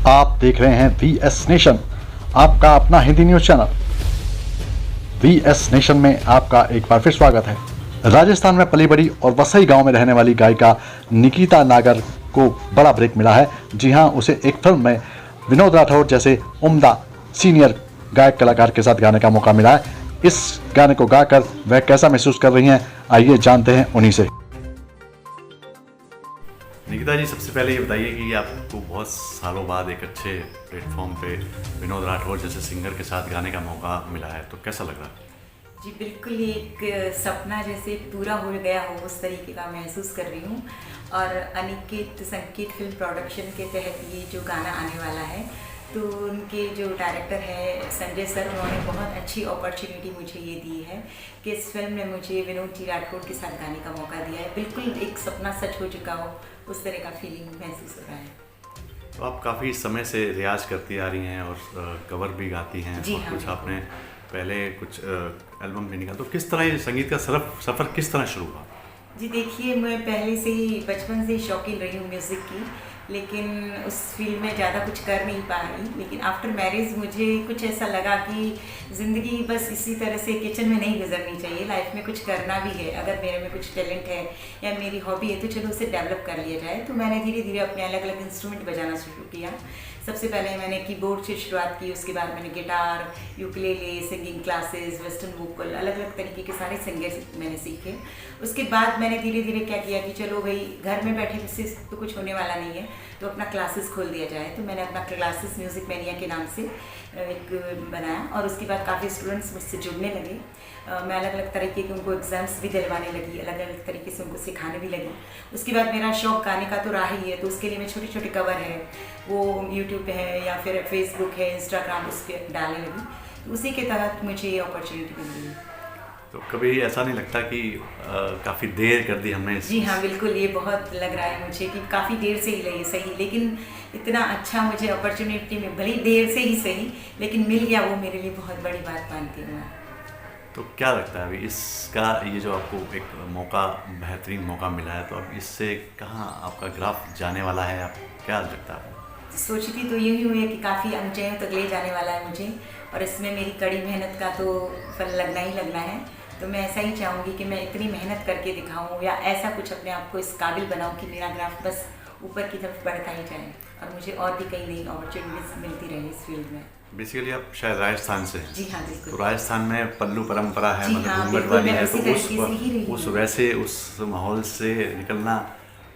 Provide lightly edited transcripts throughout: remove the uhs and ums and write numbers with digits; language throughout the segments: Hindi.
आप देख रहे हैं VS नेशन, आपका अपना Hindi news channel. VS nation में आपका एक बार फिर स्वागत है। राजस्थान में पली बड़ी और वसई गांव में रहने वाली गायिका निकिता नागर को बड़ा ब्रेक मिला है। जी हां, उसे एक फिल्म में विनोद राठौर जैसे उम्दा सीनियर गायक कलाकार के साथ गाने का मौका मिला है। इस गाने को गाकर वह कैसा महसूस कर रही हैं, आइए जानते हैं उन्हीं से। निकिता जी, सबसे पहले ये बताइए कि आपको बहुत सालों बाद एक अच्छे प्लेटफॉर्म पे विनोद राठौर जैसे सिंगर के साथ गाने का मौका मिला है, तो कैसा लग रहा है? जी बिल्कुल, एक सपना जैसे पूरा हो गया हो उस तरीके का महसूस कर रही हूँ। और अनिकेत संकेत फिल्म प्रोडक्शन के तहत ये जो गाना आने वाला है, तो उनके जो डायरेक्टर है संजय सर, उन्होंने बहुत अच्छी अपॉर्चुनिटी मुझे ये दी है कि इस फिल्म ने मुझे विनोद जी राठौर के साथ गाने का मौका दिया है। बिल्कुल एक सपना सच हो चुका हो उस तरह का फीलिंग महसूस हो रहा है। तो आप काफ़ी समय से रियाज करती आ रही हैं और कवर भी गाती हैं। जी और हाँ, कुछ आपने पहले कुछ एल्बम भी निकाला, तो किस तरह ये संगीत का सफ़र किस तरह शुरू हुआ? जी देखिए, मैं पहले से ही बचपन से ही शौकीन रही हूँ म्यूज़िक की, लेकिन उस फील्ड में ज़्यादा कुछ कर नहीं पाई। लेकिन आफ्टर मैरिज मुझे कुछ ऐसा लगा कि ज़िंदगी बस इसी तरह से किचन में नहीं गुजरनी चाहिए, लाइफ में कुछ करना भी है। अगर मेरे में कुछ टैलेंट है या मेरी हॉबी है तो चलो उसे डेवलप कर लिया जाए। तो मैंने धीरे धीरे अपने अलग अलग इंस्ट्रूमेंट बजाना शुरू किया। सबसे पहले मैंने कीबोर्ड से शुरुआत की, उसके बाद मैंने guitar, ukulele, singing classes, western vocal, अलग अलग तरीके के सारे सिंगर्स मैंने सीखे। उसके बाद मैंने धीरे धीरे क्या किया कि चलो भाई, घर में बैठे से तो कुछ होने वाला नहीं है, तो अपना क्लासेस खोल दिया जाए। तो मैंने अपना क्लासेस म्यूज़िक मैनिया के नाम से एक बनाया, और उसके बाद काफ़ी स्टूडेंट्स मुझसे जुड़ने लगे। मैं अलग अलग तरीके के उनको एग्ज़ाम्स भी दिलवाने लगी, अलग अलग तरीके से उनको सिखाने भी लगी। उसके बाद मेरा शौक गाने का तो रहा ही है, तो उसके लिए मैं छोटे छोटे कवर है वो यूट्यूब पे है या फिर फेसबुक है, इंस्टाग्राम, उस पर डालने लगी। तो उसी के तहत मुझे ये अपॉर्चुनिटी मिली। तो कभी ऐसा नहीं लगता कि काफ़ी देर कर दी हमने जी हाँ, बिल्कुल, ये बहुत लग रहा है मुझे कि काफ़ी देर से ही लगी सही, लेकिन इतना अच्छा मुझे अपॉर्चुनिटी में, भले देर से ही सही, लेकिन मिल गया, वो मेरे लिए बहुत बड़ी बात मानती हूँ मैं। तो क्या लगता है अभी इसका, ये जो आपको एक मौका, बेहतरीन मौका मिला है, तो अब इससे कहाँ आपका ग्राफ जाने वाला है? आप क्या लगता है आपको? सोचती तो यूँ ही हुई है कि काफ़ी ऊंचाइयों तक ले जाने वाला है मुझे, और इसमें मेरी कड़ी मेहनत का तो फल लगना ही लगना है। तो मैं ऐसा ही चाहूँगी कि मैं इतनी मेहनत करके दिखाऊँ या ऐसा कुछ अपने आप को इस काबिल बनाऊँ कि मेरा ग्राफ बस ऊपर की तरफ बढ़ता ही जाए और मुझे और भी कई नई अपॉर्चुनिटीज मिलती रहे इस फील्ड में। बेसिकली आप शायद राजस्थान से हैं। जी हाँ, बिल्कुल। तो राजस्थान में पल्लू परंपरा है, जी मतलब हाँ, घूंघट बिल्कुल, वाली मैं है, उसी तो तरीके से ही रही उस हूँ। वैसे उस माहौल से निकलना,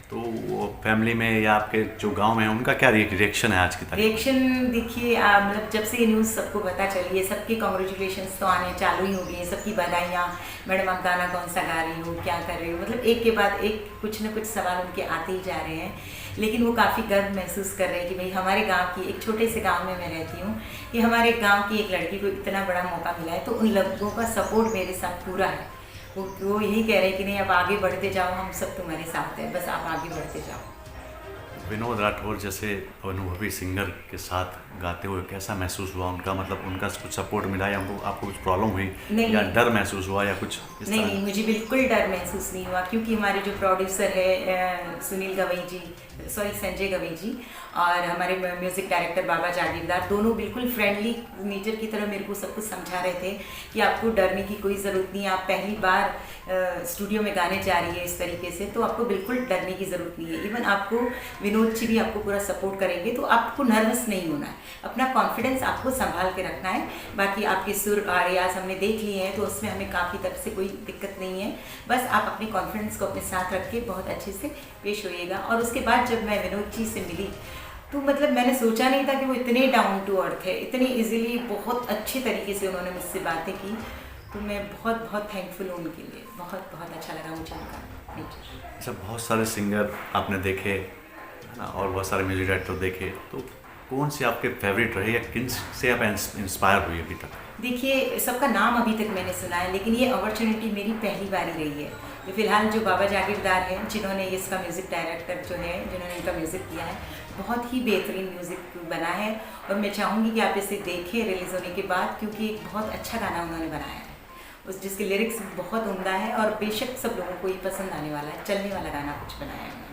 तो वो फैमिली में या आपके जो गांव में है उनका क्या रिएक्शन है आज की तारीख? रिएक्शन देखिए, मतलब जब से ये न्यूज़ सबको पता चली है, सबके कॉन्ग्रेचुलेशंस तो आने चालू ही हो गई हैं, सबकी बधाइयाँ, मैडम आप गाना कौन सा गा रही हो, क्या कर रही हो, मतलब एक के बाद एक कुछ न कुछ सवाल उनके आते ही जा रहे हैं। लेकिन वो काफ़ी गर्व महसूस कर रहे हैं कि भाई हमारे गांव की, एक छोटे से गांव में मैं रहती हूँ, कि हमारे गांव की एक लड़की को इतना बड़ा मौका मिला है। तो उन लोगों का सपोर्ट मेरे साथ पूरा है। वो यही कह रहे हैं कि नहीं, अब आगे बढ़ते जाओ, हम सब तुम्हारे साथ हैं, बस आप आगे बढ़ते जाओ। विनोद राठौर जैसे अनुभवी सिंगर के साथ गाते हुए कैसा महसूस हुआ? उनका मतलब उनका कुछ सपोर्ट मिला या उनको आपको कुछ प्रॉब्लम हुई या डर महसूस हुआ या कुछ इस तरह? नहीं, मुझे बिल्कुल डर महसूस नहीं हुआ, क्योंकि हमारे जो प्रोड्यूसर है सुनील गवई जी, संजय गवई जी, और हमारे म्यूज़िक डायरेक्टर बाबा जागीरदार, दोनों बिल्कुल फ्रेंडली नेचर की तरह मेरे को सब कुछ समझा रहे थे कि आपको डरने की कोई ज़रूरत नहीं है। आप पहली बार स्टूडियो में गाने जा रही है इस तरीके से, तो आपको बिल्कुल डरने की ज़रूरत नहीं है। इवन आपको विनोद जी भी आपको पूरा सपोर्ट करेंगे, तो आपको नर्वस नहीं होना है, अपना कॉन्फिडेंस आपको संभाल के रखना है। बाकी आपके सुर आरियाज हमने देख लिए हैं, तो उसमें हमें काफ़ी तरफ से कोई दिक्कत नहीं है। बस आप अपने कॉन्फिडेंस को अपने साथ रख के बहुत अच्छे से पेश होइएगा। और उसके बाद जब मैं विनोद जी से मिली, तो मतलब मैंने सोचा नहीं था कि वो इतने डाउन टू अर्थ है, इतनी इजीली, बहुत अच्छे तरीके से उन्होंने मुझसे बातें की। तो मैं बहुत बहुत थैंकफुल हूँ उनके लिए, बहुत बहुत अच्छा लगा मुझे उनका नेचर। अच्छा, बहुत सारे सिंगर आपने देखे है ना, और बहुत सारे म्यूजिक डायरेक्टर देखे, तो कौन से आपके फेवरेट रहे या किन से आप इंस्पायर हुई अभी तक? देखिए, सबका नाम अभी तक मैंने सुना है, लेकिन ये अपॉर्चुनिटी मेरी पहली बार ही रही है। तो फिलहाल जो बाबा जागीरदार हैं, जिन्होंने इसका म्यूज़िक डायरेक्टर जो है, जिन्होंने इनका म्यूज़िक किया है, बहुत ही बेहतरीन म्यूज़िक बना है। और मैं चाहूँगी कि आप इसे देखें रिलीज़ होने के बाद, क्योंकि एक बहुत अच्छा गाना उन्होंने बनाया है, उस जिसके लिरिक्स बहुत उम्दा है, और बेशक सब लोगों को ये पसंद आने वाला है, चलने वाला गाना कुछ बनाया है उन्होंने।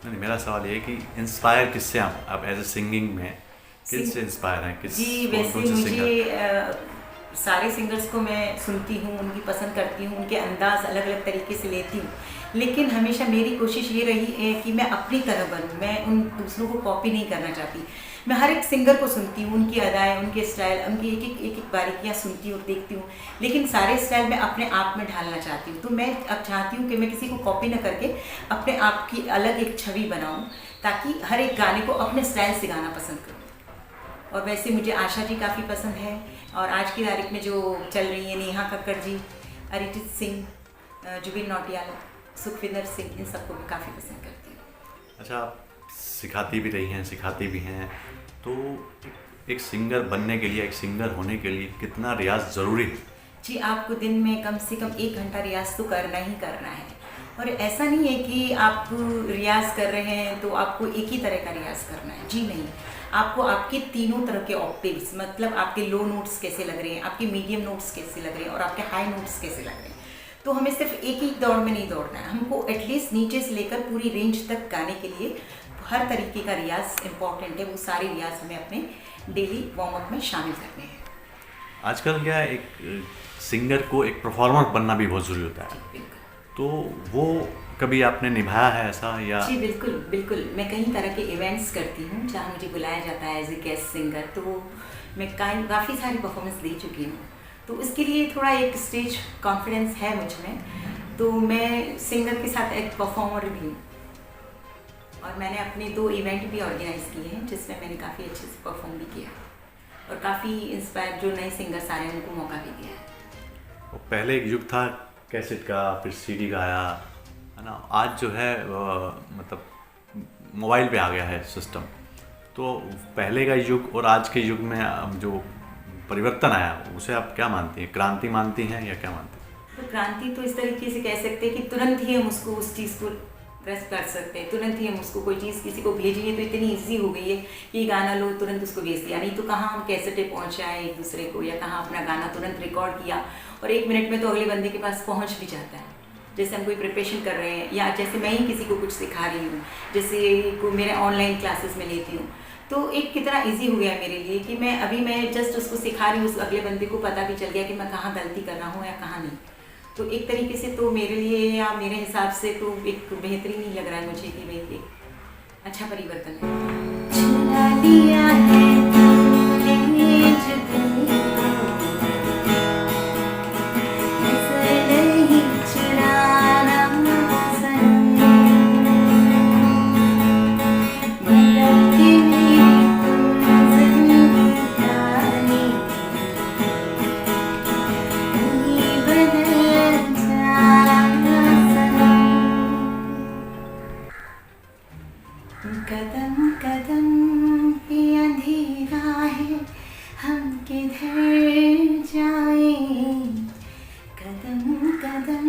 नहीं, मेरा सवाल ये है कि इंस्पायर किससे आप एज ए सिंगिंग में किससे इंस्पायर हैं? जी कौन वैसे कौन से मुझे सिंगर? सारे सिंगर्स को मैं सुनती हूँ, उनकी पसंद करती हूँ, उनके अंदाज अलग अलग तरीके से लेती हूँ, लेकिन हमेशा मेरी कोशिश ये रही है कि मैं अपनी तरह बनूँ। मैं उन दूसरों को कॉपी नहीं करना चाहती। मैं हर एक सिंगर को सुनती हूँ, उनकी अदाएँ, उनके स्टाइल, उनकी एक एक बारीकियाँ सुनती हूँ और देखती हूँ, लेकिन सारे स्टाइल मैं अपने आप में ढालना चाहती हूँ। तो मैं अब चाहती हूँ कि मैं किसी को कॉपी ना करके अपने आप की अलग एक छवि बनाऊँ, ताकि हर एक गाने को अपने स्टाइल से गाना पसंद करूँ। और वैसे मुझे आशा जी काफ़ी पसंद है, और आज की तारीख में जो चल रही है नेहा कक्कड़ जी, अरिजीत सिंह, जुबिन नौटियाल, सुखविंदर सिंह, इन सबको मैं काफ़ी पसंद करती हूँ। अच्छा, आप सिखाती भी रही हैं, सिखाती भी हैं, तो एक सिंगर बनने के लिए, एक सिंगर होने के लिए कितना रियाज ज़रूरी है? जी आपको दिन में कम से कम 1 घंटा रियाज तो करना ही करना है। और ऐसा नहीं है कि आप रियाज कर रहे हैं तो आपको एक ही तरह का रियाज करना है, जी नहीं। आपको आपके तीनों तरह के ऑक्टेव्स, मतलब आपके लो नोट्स कैसे लग रहे हैं, आपके मीडियम नोट्स कैसे लग रहे हैं और आपके हाई नोट्स कैसे लग रहे हैं, तो हमें सिर्फ एक ही दौड़ में नहीं दौड़ना है। हमको एटलीस्ट नीचे से लेकर पूरी रेंज तक गाने के लिए हर तरीके का रियाज इम्पॉर्टेंट है। वो सारे रियाज हमें अपने डेली वार्म अप में शामिल करने हैं। आजकल क्या है, एक सिंगर को एक परफॉर्मर बनना भी बहुत ज़रूरी होता है, तो वो कभी आपने निभाया है ऐसा या? जी बिल्कुल बिल्कुल। मैं कई तरह के इवेंट्स करती हूँ जहाँ मुझे बुलाया जाता है एज ए गेस्ट सिंगर, तो मैं काफ़ी सारी परफॉर्मेंस दे चुकी हूँ, तो उसके लिए थोड़ा एक स्टेज कॉन्फिडेंस है मुझ में। तो मैं सिंगर के साथ एक परफॉर्मर भी हूँ, और मैंने अपने 2 इवेंट भी ऑर्गेनाइज किए हैं जिसमें मैंने काफ़ी अच्छे से परफॉर्म भी किया, और काफ़ी इंस्पायर जो नए सिंगर्स आ रहे हैं उनको मौका भी दिया है। पहले एक युग था कैसेट का, फिर सीडी का आया, है ना। आज जो है मतलब मोबाइल पे आ गया है सिस्टम। तो पहले का युग और आज के युग में जो परिवर्तन आया उसे आप क्या मानती हैं? क्रांति मानती हैं या क्या मानती हैं? तो क्रांति तो इस तरीके से कह सकते हैं कि तुरंत ही हम उसको उस चीज़ को प्रेस कर सकते हैं, तुरंत ही हम उसको कोई चीज़ किसी को भेजिए तो इतनी ईजी हो गई है कि ये गाना लो तुरंत उसको भेज दिया। नहीं तो कहाँ हम कैसेटें पहुँचाएँ एक दूसरे को, या कहाँ अपना गाना तुरंत रिकॉर्ड किया और 1 मिनट में तो अगले बंदे के पास पहुँच भी जाता है। जैसे हम कोई प्रिपरेशन कर रहे हैं, या जैसे मैं ही किसी को कुछ सिखा रही हूँ, जैसे को मेरे ऑनलाइन क्लासेस में लेती हूँ, तो एक कितना इजी हो गया मेरे लिए कि मैं जस्ट उसको सिखा रही हूँ, उस अगले बंदे को पता भी चल गया कि मैं कहाँ गलती कर रहा हूँ या कहाँ नहीं। तो एक तरीके से तो मेरे लिए या मेरे हिसाब से तो एक बेहतरीन ही लग रहा है मुझे कि भाई एक अच्छा परिवर्तन है। चुरा लिया है कदम कदम पे अंधेरा है, हम किधर जाएं। कदम कदम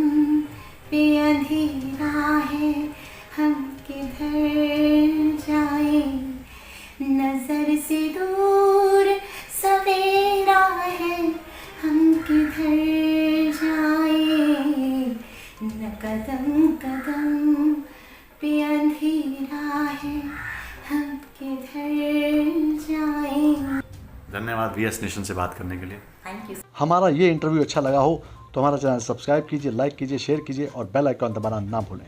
पे अंधेरा है, हम किधर जाएं। नजर से दूर सवेरा है, हम किधर जाएं। न कदम कदम पे अंधेरा है, हम किधर जाएं। धन्यवाद VS नेशन से बात करने के लिए। Thank you. हमारा ये इंटरव्यू अच्छा लगा हो तो हमारा चैनल सब्सक्राइब कीजिए, लाइक कीजिए, शेयर कीजिए और बेल आइकॉन दबाना ना भूलें।